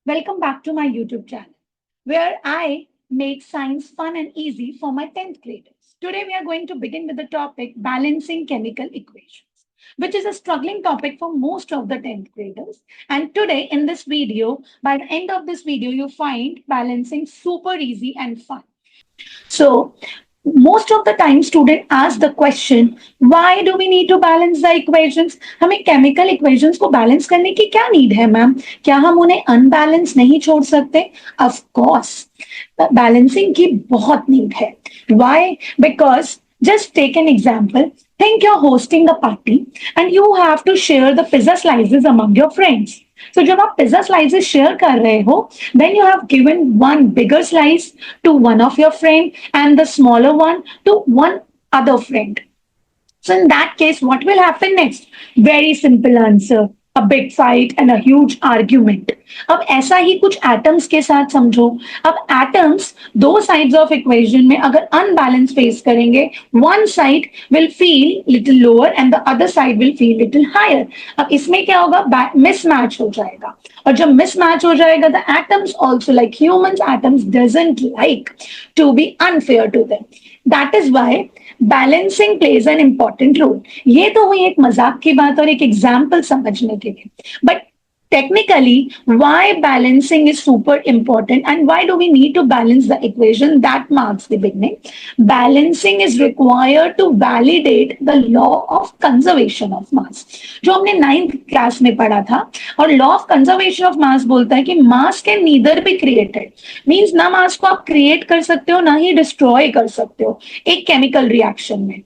Welcome back to my YouTube channel, where I make science fun and easy for my 10th graders. Today, we are going to begin with the topic balancing chemical equations, which is a struggling topic for most of the 10th graders. And today, in this video, by the end of this video, you find balancing super easy and fun. So, most of the time student ask the question, why do we need to balance the equations? हमें chemical equations को balance करने की क्या need है ma'am? क्या हम उन्हें unbalance नहीं छोड़ सकते? Of course, balancing की बहुत need है. Why? Because just take an example. Think you're hosting a party and you have to share the pizza slices among your friends. So जब आप पिज्जा स्लाइसेस शेयर कर रहे हो, then you have given one bigger slice to one of your friend and the smaller one to one other friend. So in that case, what will happen next? Very simple answer. A big fight and a huge argument. अब ऐसा ही कुछ atoms के साथ समझो. अब atoms दो sides of equation में अगर अनबैलेंस फेस करेंगे, one side will feel little lower and the other side will feel little higher. अब इसमें क्या होगा? मिसमैच हो जाएगा. और जब मिसमैच हो जाएगा, the atoms also like humans atoms doesn't like to be unfair to them. That is why balancing plays an important role. ये तो हुई एक मजाक की बात और एक एग्जाम्पल समझने के लिए. But technically, why balancing is super important and why do we need to balance the equation? That marks the beginning. Balancing is required to validate the law of conservation of mass, जो हमने 9th class में पढ़ा था. और law of conservation of mass बोलता है कि mass can neither be created, means ना mass को आप create कर सकते हो ना ही destroy कर सकते हो एक chemical reaction में.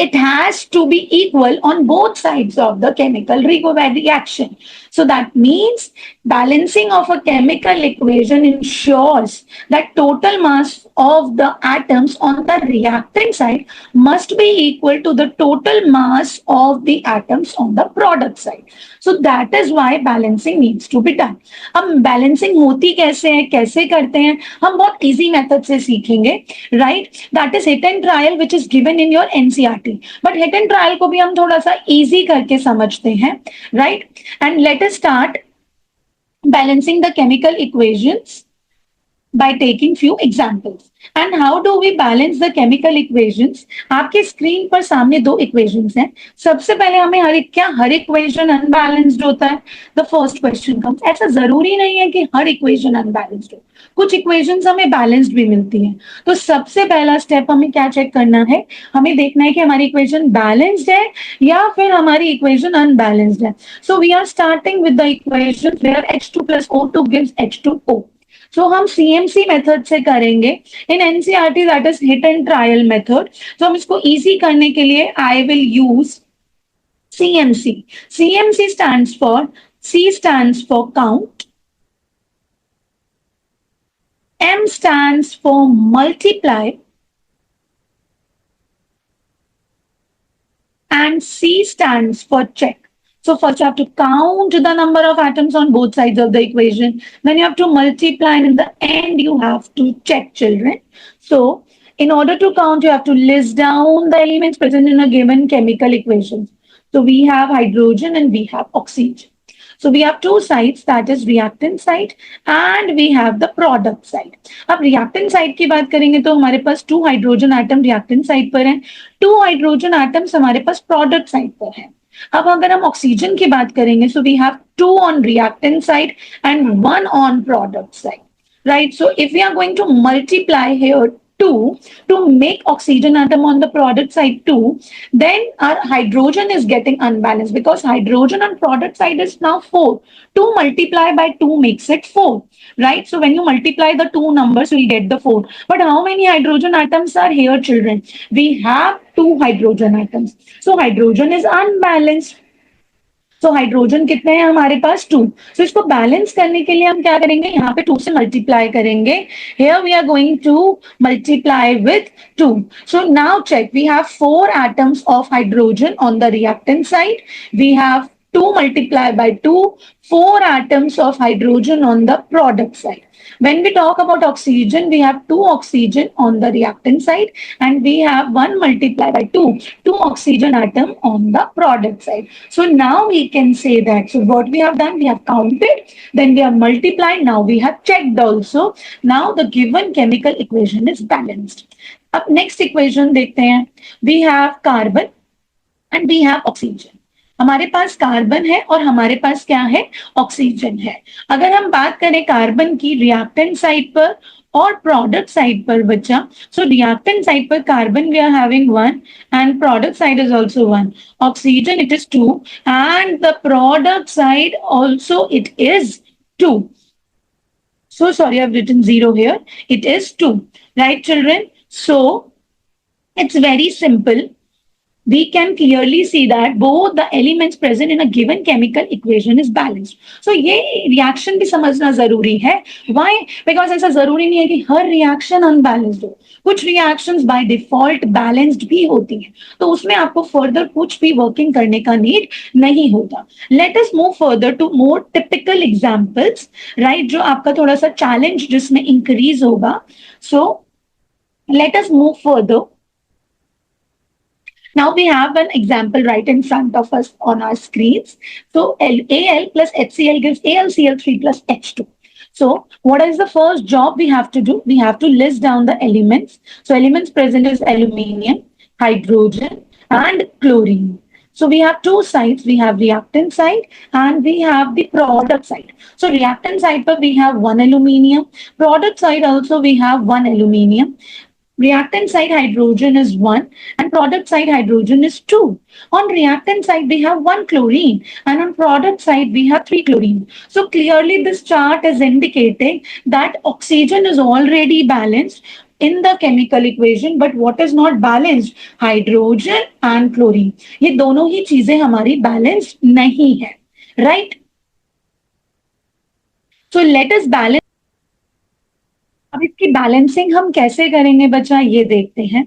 It has to be equal on both sides of the chemical reaction. So that means balancing of a chemical equation ensures that total mass of the atoms on the reactant side must be equal to the total mass of the atoms on the product side. So that is why balancing needs to be done. अब balancing होती कैसे है, कैसे करते हैं, हम बहुत easy method से सीखेंगे, right? That is hit and trial which is given in your NCERT. But hit and trial को भी हम थोड़ा सा easy करके समझते हैं, right? And let us start balancing the chemical equations by taking few examples. And how do we balance the chemical equations? आपके screen पर सामने दो इक्वेशंस हैं. सबसे पहले हमें हर इक्वेशन अनबैलेंस्ड होता है? The first question comes. ऐसा जरूरी नहीं है कि हर इक्वेशन अनबैलेंस्ड हो, कुछ इक्वेशंस हमें बैलेंस्ड भी मिलती हैं. तो सबसे पहला स्टेप हमें क्या चेक करना है? हमें देखना है कि हमारी इक्वेशन बैलेंस्ड है या फिर हमारी इक्वेशन अनबैलेंस्ड है. So we are starting with the equation where H2 plus O2 gives H2O. So हम CMC मेथड से करेंगे. In NCERT that is hit and trial method. तो हम इसको इजी करने के लिए I will use CMC. CMC stands for C stands for count, M stands for multiply, and C stands for check. So first you have to count the number of atoms on both sides of the equation. Then you have to multiply and in the end you have to check, children. So in order to count, you have to list down the elements present in a given chemical equation. So we have hydrogen and we have oxygen. So we have two sides, that is reactant side and we have the product side. अब reactant side की बात करेंगे तो हमारे पास 2 hydrogen atom reactant side पर हैं, 2 hydrogen atoms हमारे पास product side पर हैं. अब अगर हम ऑक्सीजन की बात करेंगे, so we have 2 on reactant side and 1 on product side, right? So if we are going to multiply here 2 to make oxygen atom on the product side 2, then our hydrogen is getting unbalanced because hydrogen on product side is now 4. 2 multiplied by 2 makes it 4, right? So when you multiply the two numbers, you'll get the 4. But how many hydrogen atoms are here, children? We have 2 hydrogen atoms. So hydrogen is unbalanced. So hydrogen कितने हैं हमारे पास? 2. सो इसको balance करने के लिए हम क्या करेंगे? यहाँ पे 2 से मल्टीप्लाई करेंगे. Here we are going to multiply with 2. So now check, we have 4 atoms of hydrogen on the reactant side. We have 2 multiplied by 2, 4 atoms of hydrogen on the product side. When we talk about oxygen, we have 2 oxygen on the reactant side, and we have 1 multiplied by 2, 2 oxygen atom on the product side. So now we can say that, so what we have done, we have counted, then we have multiplied, now we have checked also. Now the given chemical equation is balanced. अब next equation देखते हैं. We have carbon and we have oxygen. हमारे पास carbon है और हमारे पास क्या है, ऑक्सीजन है. अगर हम बात करें कार्बन की रिएक्टेंट साइड पर और प्रोडक्ट साइड पर बच्चा, सो रिएक्टेंट साइड पर carbon we are having 1 and product side is also 1. Oxygen it is 2 and the product side also it is 2. So sorry, I've written 0 here. It is 2. Right, children? So it's very simple. We can clearly see that both the elements present in a given chemical equation is balanced. So ये reaction भी समझना जरूरी है. Why? Because ऐसा जरूरी नहीं है कि हर reaction unbalanced हो. कुछ reactions by default balanced भी होती हैं. तो उसमें आपको further कुछ भी working करने का need नहीं होता. Let us move further to more typical examples, right? जो आपका थोड़ा सा challenge जिसमें increase होगा. So let us move further. Now we have an example right in front of us on our screens. So Al plus HCl gives AlCl3 plus H2. So what is the first job we have to do? We have to list down the elements. So elements present is aluminium, hydrogen, and chlorine. So we have two sides. We have reactant side and we have the product side. So reactant side पर we have 1 aluminium. Product side also we have 1 aluminium. Reactant side hydrogen is 1 and product side hydrogen is 2. On reactant side we have 1 chlorine and on product side we have 3 chlorine. So clearly this chart is indicating that oxygen is already balanced in the chemical equation, but what is not balanced? Hydrogen and chlorine. ये दोनों ही चीजें हमारी balanced नहीं है, right? So let us balance. अब इसकी balancing हम कैसे करेंगे बच्चा, ये देखते हैं,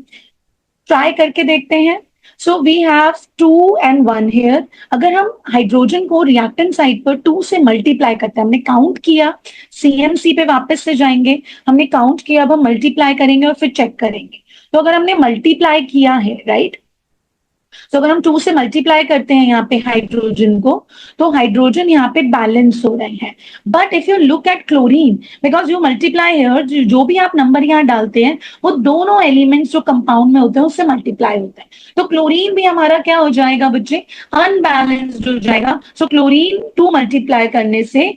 ट्राई करके देखते हैं. So we have 2 and 1 here. अगर हम हाइड्रोजन को रिएक्टेंट साइड पर 2 से मल्टीप्लाई करते हैं, हमने काउंट किया, सीएमसी पे वापस से जाएंगे, हमने काउंट किया, अब हम मल्टीप्लाई करेंगे और फिर चेक करेंगे. तो अगर हमने मल्टीप्लाई किया है, राइट, तो अगर हम 2 से मल्टीप्लाई करते हैं यहाँ पे हाइड्रोजन को, तो हाइड्रोजन यहाँ पे बैलेंस हो रहे हैं. But if you look at chlorine, because you multiply here, जो भी आप नंबर यहाँ डालते हैं वो दोनों एलिमेंट्स जो कंपाउंड में होते हैं उससे मल्टीप्लाई होते हैं. तो क्लोरीन भी हमारा क्या हो जाएगा बच्चे, अनबैलेंस्ड हो जाएगा. सो क्लोरीन 2 मल्टीप्लाई करने से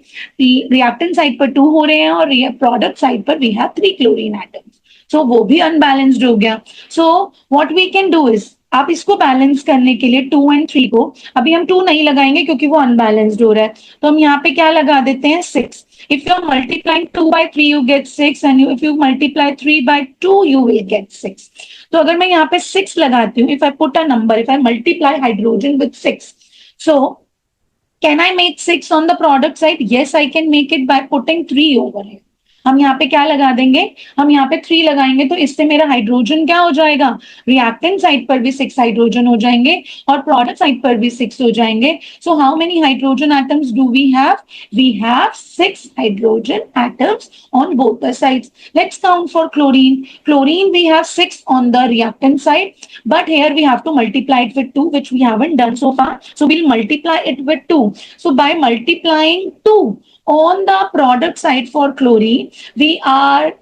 रिएक्टेंट साइड पर 2 हो रहे हैं और प्रोडक्ट साइड पर we have 3 chlorine atoms. So वो भी अनबैलेंस्ड हो गया. So what we can do is, आप इसको बैलेंस करने के लिए 2 and 3 को, अभी हम 2 नहीं लगाएंगे क्योंकि वो अनबैलेंस्ड हो रहा है, तो हम यहाँ पे क्या लगा देते हैं, 6. If you are multiplying 2 by 3 you get 6 and if you multiply 3 by 2 you will get 6. तो अगर मैं यहाँ पे 6 लगाती हूँ, if I put a number, if I multiply hydrogen with 6, so can I make 6 on the product side? Yes, I can make it by putting 3 over here. हम यहाँ पे क्या लगा देंगे, हम यहाँ पे 3 लगाएंगे, तो इससे मेरा हाइड्रोजन क्या हो जाएगा, रिएक्टेंट साइड पर भी 6 हाइड्रोजन हो जाएंगे और प्रोडक्ट साइड पर भी 6 हो जाएंगे. So how many hydrogen atoms do we have? We have 6 hydrogen atoms on both the sides. Let's count for chlorine. Chlorine we have 6 on the reactant side, but here we have to multiply it with 2, which we haven't done so far. So we'll multiply it with 2. So by multiplying 2 on the product side for chlorine, we are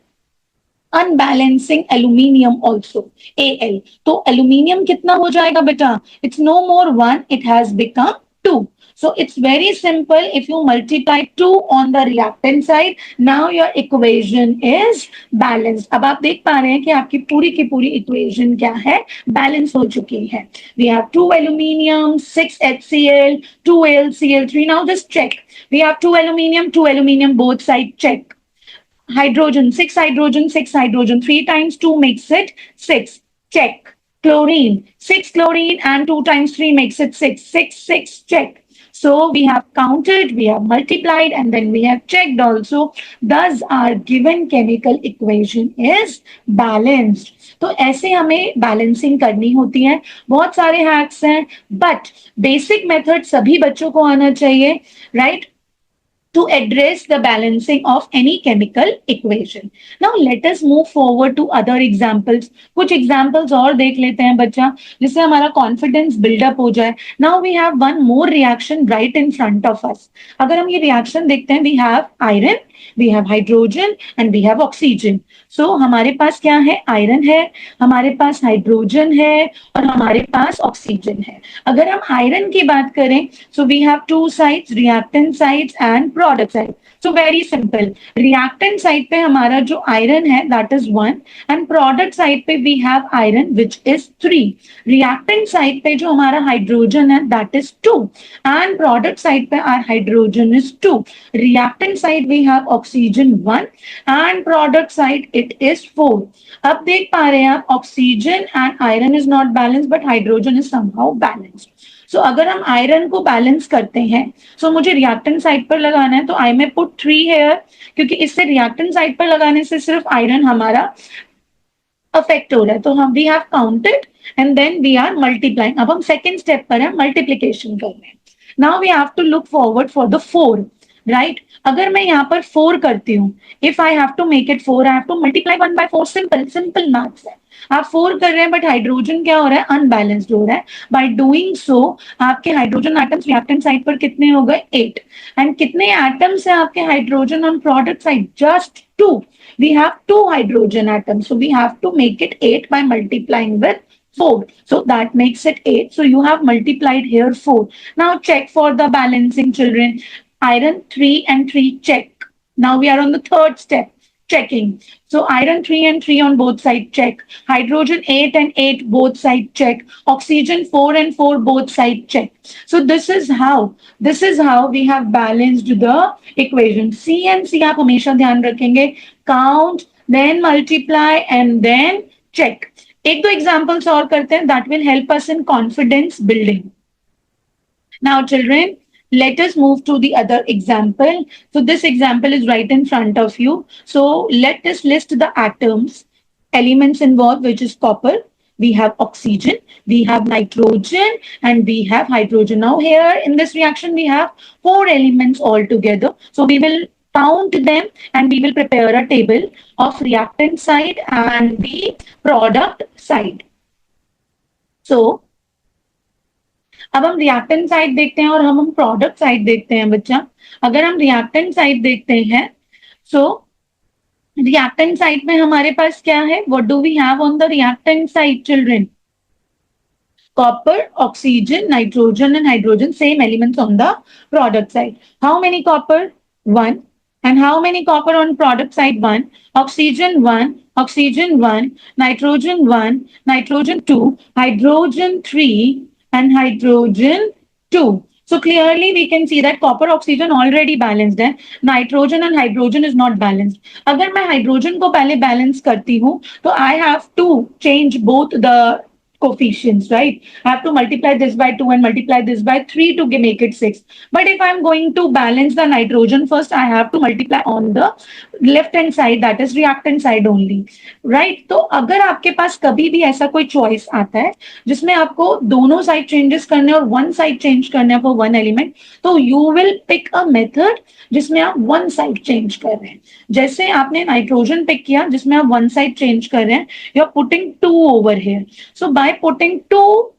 unbalancing aluminium also, Al. तो aluminium कितना हो जाएगा बेटा? It's no more 1, it has become 2. So it's very simple. If you multiply 2 on the reactant side, now your equation is balanced. अब आप देख पा रहे हैं कि आपकी पूरी की पूरी equation क्या है, बैलेंस हो चुकी है. We have 2 aluminium, 6 HCl, 2 AlCl3. Now just check. We have 2 aluminium, both sides check. Hydrogen, 6 hydrogen, 6 hydrogen, 3 times 2 makes it 6. Check. Chlorine, 6 chlorine and 2 times 3 makes it 6. 6, 6, check. So we have counted, we have multiplied, and then we have checked also. Thus our given chemical equation is balanced. तो ऐसे हमें balancing करनी होती है. बहुत सारे hacks हैं, but basic method सभी बच्चों को आना चाहिए, right, to address the balancing of any chemical equation. Now let us move forward to other examples. कुछ examples और देख लेते हैं बच्चा, जिससे हमारा confidence build up हो जाए. Now we have one more reaction right in front of us. अगर हम ये reaction देखते हैं, we have iron, we have hydrogen and we have oxygen. So हमारे पास क्या है? आयरन है, हमारे पास हाइड्रोजन है और हमारे पास ऑक्सीजन है. अगर हम आयरन की बात करें, so we have two sides, reactant sides and product side. So very simple. Reactant side पे हमारा जो आयरन है that is 1 and product side पे we have iron which is 3. Reactant side पे जो हमारा हाइड्रोजन है that is 2 and product side पे our hydrogen is 2. Reactant side we have oxygen 1 and product side it is 4. अब देख पा रहे हैं आप, oxygen and iron is not balance but hydrogen is somehow balanced. So अगर हम आयरन को बैलेंस करते हैं, सो मुझे रिएक्टेंट साइड पर लगाना है, तो आई में पुट 3 हेयर, क्योंकि इससे रिएक्टेंट साइड पर लगाने से सिर्फ आयरन हमारा अफेक्ट हो रहा है. तो हम we have counted and then we are multiplying. अब हम सेकेंड स्टेप पर है, मल्टीप्लीकेशन कर रहे हैं. Now we have to look forward for the 4, right. अगर मैं यहाँ पर 4 करती हूँ, if I have to make it 4, I have to multiply 1 by 4. Simple simple maths है. आप 4 कर रहे हैं बट हाइड्रोजन क्या हो रहा है? अनबैलेंस्ड हो रहा है. बाय डूइंग सो आपके हाइड्रोजन एटम्स रिएक्टेंट साइड पर कितने हो गए? 8. एंड कितने एटम्स हैं आपके hydrogen on product side? Just 2. We have 2 hydrogen atoms, so we have to make it 8 by multiplying with 4. So that makes it 8. So you have multiplied here 4. Now check for the balancing, children. Iron 3 and 3 check. Now we are on the third step, checking. So iron 3 and 3 on both sides check. Hydrogen 8 and 8 both sides check. Oxygen 4 and 4 both sides check. So this is how we have balanced the equation. C and C आप हमेशा ध्यान रखेंगे. Count, then multiply and then check. एक दो examples और करते हैं, that will help us in confidence building. Now children, let us move to the other example. So this example is right in front of you. So let us list the atoms, elements involved, which is copper. We have oxygen, we have nitrogen, and we have hydrogen. Now here in this reaction, we have 4 elements altogether. So we will count them and we will prepare a table of reactant side and the product side. So अब हम reactant side देखते हैं और हम product side देखते हैं बच्चा. अगर हम रिएक्टेंट साइड देखते हैं, सो रिएक्टेंट साइड में हमारे पास क्या है? What do we have on the reactant side children? Copper, oxygen, nitrogen and hydrogen, same elements on the product side. How many copper? 1. And how many copper on product side? 1. Oxygen 1, oxygen 1, nitrogen 1, nitrogen 2, hydrogen 3 and hydrogen 2. So clearly we can see that copper oxygen already balanced है, nitrogen and hydrogen is not balanced. अगर मैं hydrogen को पहले balance करती हूँ, तो I have to change both the coefficients, right? I have to multiply this by 2 and multiply this by 3 to make it 6. But if I'm going to balance the nitrogen first, I have to multiply on the left hand side, that is reactant side only, right? तो अगर आपके पास कभी भी ऐसा कोई choice आता है जिसमें आपको दोनों साइड चेंजेस करने और वन साइड चेंज करने फॉर वन एलिमेंट, तो you will pick a method जिसमें आप वन साइड चेंज कर रहे हैं. जैसे आपने नाइट्रोजन पिक किया जिसमें आप वन साइड चेंज कर रहे हैं, you are putting 2 over here. So by putting 2,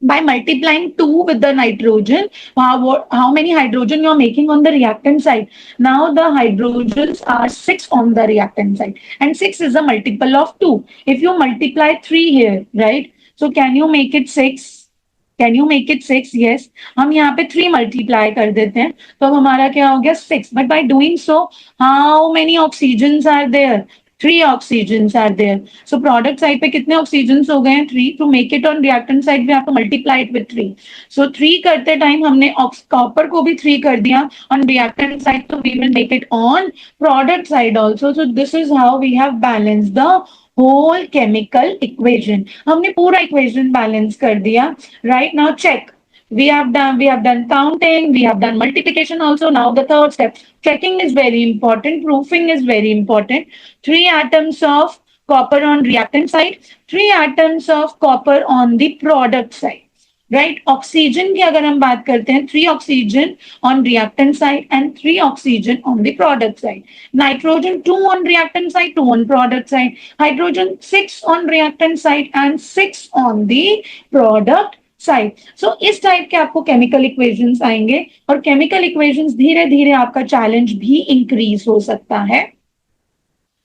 by multiplying 2 with the nitrogen, how many hydrogen you are making on the reactant side? Now the hydrogens are 6 on the reactant side and 6 is a multiple of 2. If you multiply 3 here, right? So can you make it 6? Can you make it 6? Yes. हम यहाँ पे 3 multiply कर देते हैं, तो अब हमारा क्या हो गया? 6. But by doing so, how many oxygens are there? 3 oxygens are there. So product side पे कितने oxygens हो गए हैं? 3. To make it on reactant side, we have to multiply it with 3. So 3 करते टाइम हमने copper को भी 3 कर दिया on reactant side, so we will make it on product side also. So this is how we have balanced the whole chemical equation. हमने पूरा equation balance कर दिया. Right now check. we have done counting, we have done multiplication also. Now the third step, checking is very important, proofing is very important. 3 atoms of copper on reactant side, 3 atoms of copper on the product side. Right, oxygen की अगर हम बात करते हैं, 3 oxygen on reactant side and 3 oxygen on the product side. Nitrogen 2 on reactant side, 2 on product side. Hydrogen 6 on reactant side and 6 on the product side. So इस type के आपको chemical equations आएंगे और केमिकल इक्वेशंस धीरे धीरे आपका challenge भी increase हो सकता है.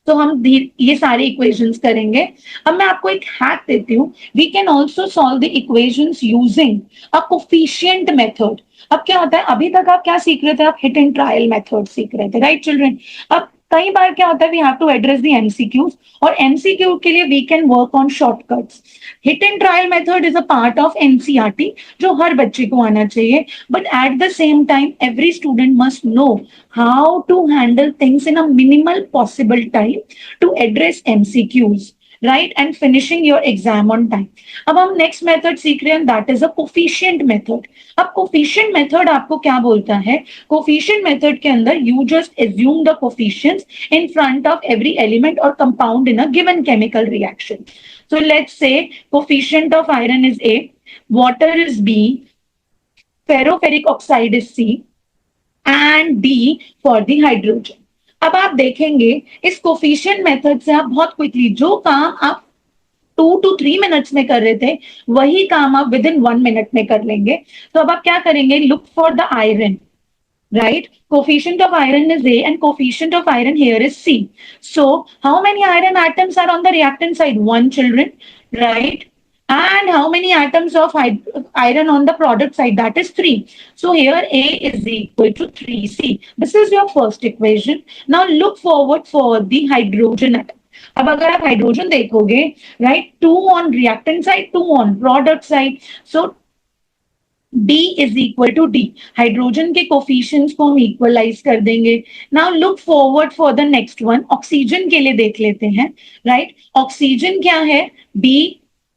तो हम ये सारे इक्वेशंस करेंगे. अब मैं आपको एक हैक देती हूँ. We can also solve the equations using a coefficient method. अब क्या होता है, अभी तक आप क्या सीख रहे थे, आप हिट एंड ट्रायल मेथड सीख रहे थे, राइट चिल्ड्रन. अब कई बार क्या होता है, we have to address the MCQs, और एमसीक्यू के लिए we can work on shortcuts. Hit and trial method is a part of NCERT जो हर बच्चे को आना चाहिए, but at the same time every student must know how to handle things in a minimal possible time to address MCQs, right, and finishing your exam on time. अब हम next method सीख रहे हैं, that is a coefficient method. अब coefficient method आपको क्या बोलता है, coefficient method के अंदर you just assume the coefficients in front of every element or compound in a given chemical reaction. So let's say coefficient of iron is A, water is B, ferroferric oxide is C, and D for the hydrogen. अब आप देखेंगे इस coefficient method से आप बहुत quickly जो काम आप 2 to 3 मिनट्स में कर रहे थे वही काम आप विद इन 1 मिनट में कर लेंगे. तो अब आप क्या करेंगे, look for the iron, right? Coefficient of iron is A and coefficient of iron here is C. So how many iron atoms are on the reactant side? 1, children, right? And how many atoms of iron on the product side? That is 3. So here A is equal to 3C. This is your first equation. Now look forward for the hydrogen atom. अब अगर आप hydrogen देखोगे, right, 2 on reactant side, 2 on product side, so D is equal to D. Hydrogen के coefficients को हम equalise कर देंगे. Now look forward for the next one. Oxygen के लिए देख लेते हैं, राइट. ऑक्सीजन क्या है, B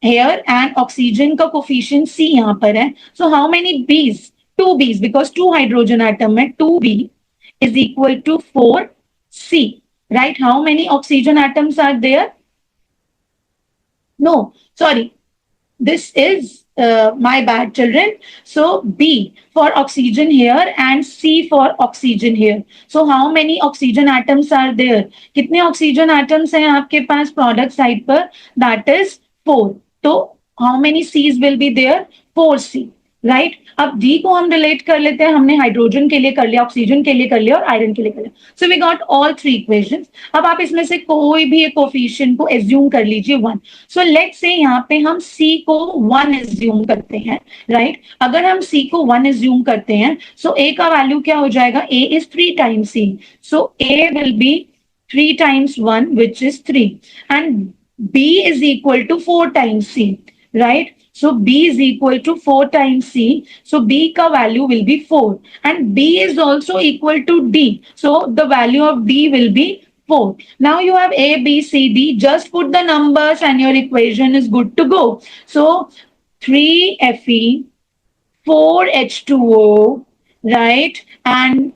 here, and ऑक्सीजन का कोफिशिएंट C यहाँ पर है. सो how many B's? 2 B's because 2 hydrogen atom है. 2B is equal to 4C, right? How many oxygen atoms are there? No, sorry, this is my bad, children. So B for oxygen here and C for oxygen here. So how many oxygen atoms are there? कितने oxygen atoms हैं आपके पास product side पर? That is 4. तो how many C's will be there? 4C, right. अब D को हम relate कर लेते हैं. हमने हाइड्रोजन के लिए कर लिया, ऑक्सीजन के लिए कर लिया और आयरन के लिए कर लिया. So we got all 3 equations. अब आप इसमें से कोई भी एक कोफिशिएंट को एज्यूम कर लीजिए 1. सो लेट्स से यहाँ पे हम सी को 1 एज्यूम करते हैं, राइट. अगर हम सी को 1 एज्यूम करते हैं, सो ए का वैल्यू क्या हो जाएगा, A is 3 times C. So A will be 3 times 1 which is 3, and B is equal to 4 times C, right? So B is equal to 4 times C. So B ka value will be 4, and B is also equal to D. So the value of D will be 4. Now you have A, B, C, D. Just put the numbers and your equation is good to go. So 3Fe, 4H2O, right? And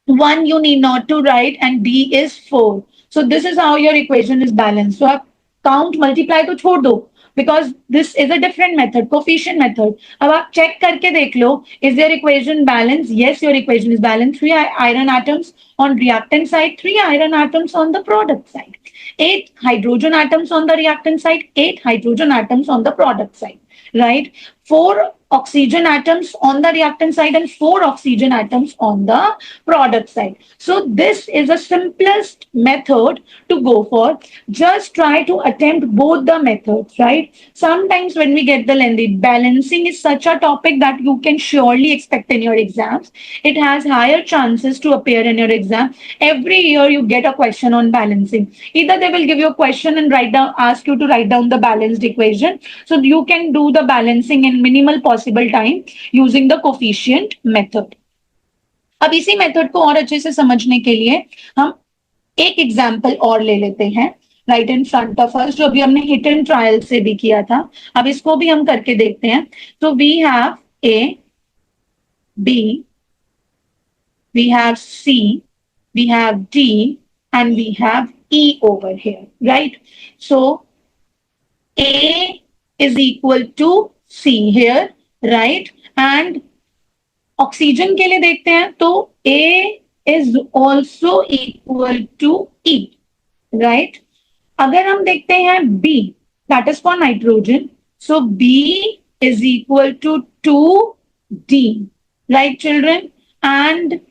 1 you need not to write, and D is 4. So this is how your equation is balanced. So आप count, multiply तो छोड़ दो, because this is a different method, coefficient method. अब आप check करके देख लो, is your equation balanced? Yes, your equation is balanced. 3 iron atoms on reactant side, 3 iron atoms on the product side, 8 hydrogen atoms on the reactant side, 8 hydrogen atoms on the product side, right? 4 oxygen atoms on the reactant side and 4 oxygen atoms on the product side. So this is the simplest method to go for. Just try to attempt both the methods, right? Sometimes when we get the lengthy, balancing is such a topic that you can surely expect in your exams. It has higher chances to appear in your exam. Every year you get a question on balancing. Either they will give you a question and ask you to write down the balanced equation. So you can do the balancing in minimal possible time using the coefficient method. अब इसी method को और अच्छे से समझने के लिए हम एक एग्जाम्पल और ले लेते हैं, right in front of us, जो अभी हमने हिट एंड ट्रायल से भी किया था. अब इसको भी हम करके देखते हैं. तो we have A, B, we have C, we have D, and we have E over here, right? So A is equal to C here, right? And oxygen के लिए देखते हैं तो A is also equal to E, right? अगर हम देखते हैं B, that is for nitrogen, so B is equal to 2D, right children? And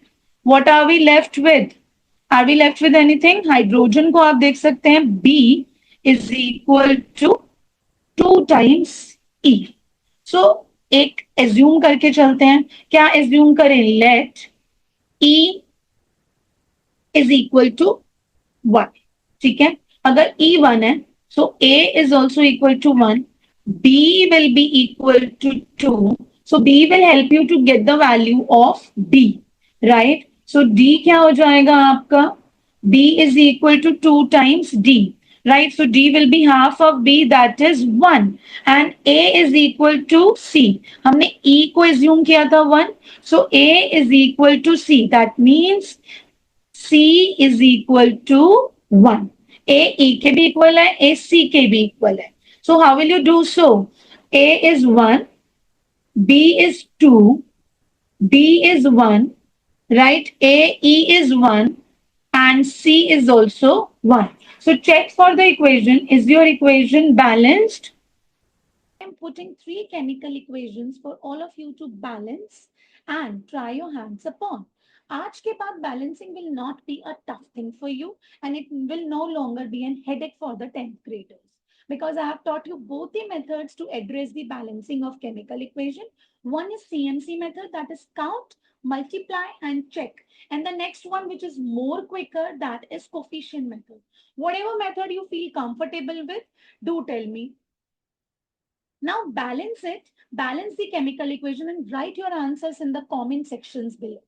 what are we left with? Are we left with anything? Hydrogen को आप देख सकते हैं B is equal to 2 times E. So एक assume करके चलते हैं, क्या एज्यूम करें? Let E is equal to 1, ठीक है? अगर E 1 है, so A is also equal to 1, B will be equal to 2, so B will help you to get the value of D, right? So D क्या हो जाएगा आपका? B is equal to 2 times D, right? So D will be half of B, that is 1, and A is equal to C. हमने E को assume किया था 1, so A is equal to C. That means C is equal to 1. A E के भी equal है, A C के भी equal है. So how will you do so? A is 1, B is 2, B is 1, right? A E is 1, and C is also 1. So check for the equation. Is your equation balanced? I'm putting 3 chemical equations for all of you to balance and try your hands upon. आज के बाद balancing will not be a tough thing for you, and it will no longer be a headache for the 10th graders, because I have taught you both the methods to address the balancing of chemical equation. One is CMC method, that is count, multiply and check. And the next one, which is more quicker, that is coefficient method. Whatever method you feel comfortable with, do tell me. Now balance it, balance the chemical equation and write your answers in the comment sections below.